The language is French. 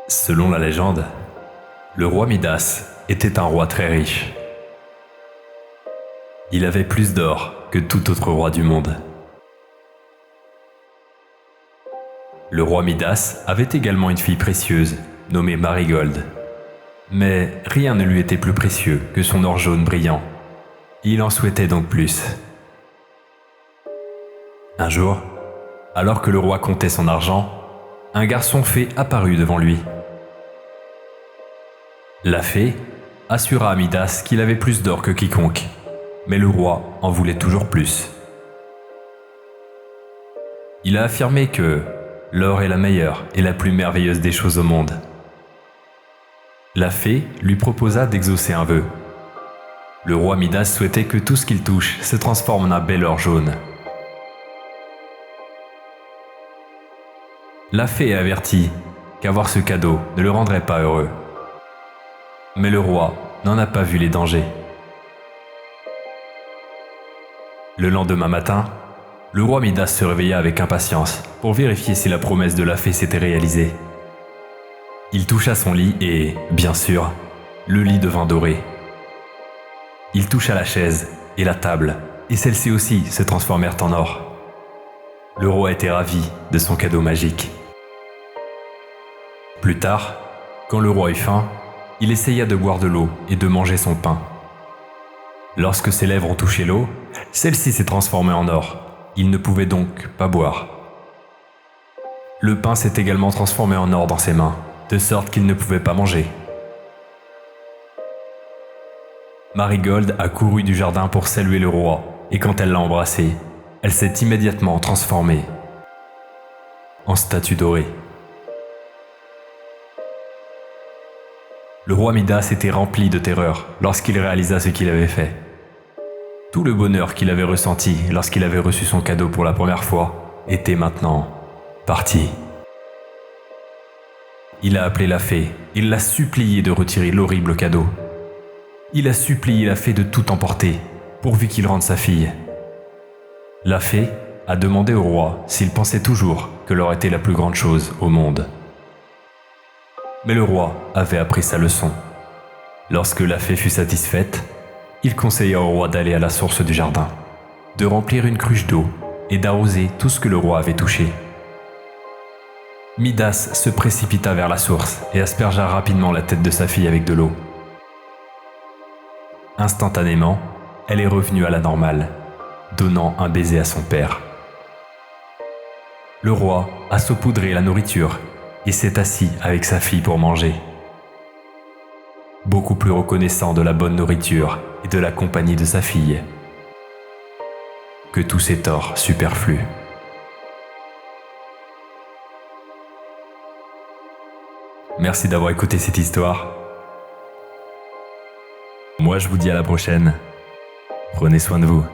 Selon la légende, le roi Midas était un roi très riche. Il avait plus d'or que tout autre roi du monde. Le roi Midas avait également une fille précieuse, nommée Marigold. Mais rien ne lui était plus précieux que son or jaune brillant. Il en souhaitait donc plus. Un jour, alors que le roi comptait son argent, un garçon fée apparut devant lui. La fée assura à Midas qu'il avait plus d'or que quiconque, mais le roi en voulait toujours plus. Il a affirmé que l'or est la meilleure et la plus merveilleuse des choses au monde. La fée lui proposa d'exaucer un vœu. Le roi Midas souhaitait que tout ce qu'il touche se transforme en un bel or jaune. La fée avertit qu'avoir ce cadeau ne le rendrait pas heureux. Mais le roi n'en a pas vu les dangers. Le lendemain matin, le roi Midas se réveilla avec impatience pour vérifier si la promesse de la fée s'était réalisée. Il toucha son lit et, bien sûr, le lit devint doré. Il toucha la chaise et la table, et celles-ci aussi se transformèrent en or. Le roi était ravi de son cadeau magique. Plus tard, quand le roi eut faim, il essaya de boire de l'eau et de manger son pain. Lorsque ses lèvres ont touché l'eau, celle-ci s'est transformée en or. Il ne pouvait donc pas boire. Le pain s'est également transformé en or dans ses mains, de sorte qu'il ne pouvait pas manger. Marigold a couru du jardin pour saluer le roi, et quand elle l'a embrassé, elle s'est immédiatement transformée en statue dorée. Le roi Midas était rempli de terreur lorsqu'il réalisa ce qu'il avait fait. Tout le bonheur qu'il avait ressenti lorsqu'il avait reçu son cadeau pour la première fois était maintenant parti. Il a appelé la fée, il l'a supplié de retirer l'horrible cadeau. Il a supplié la fée de tout emporter, pourvu qu'il rende sa fille. La fée a demandé au roi s'il pensait toujours que l'or était la plus grande chose au monde. Mais le roi avait appris sa leçon. Lorsque la fée fut satisfaite, il conseilla au roi d'aller à la source du jardin, de remplir une cruche d'eau et d'arroser tout ce que le roi avait touché. Midas se précipita vers la source et aspergea rapidement la tête de sa fille avec de l'eau. Instantanément, elle est revenue à la normale, donnant un baiser à son père. Le roi a saupoudré la nourriture et s'est assis avec sa fille pour manger. Beaucoup plus reconnaissant de la bonne nourriture et de la compagnie de sa fille que tous ces torts superflus. Merci d'avoir écouté cette histoire. Moi, je vous dis à la prochaine. Prenez soin de vous.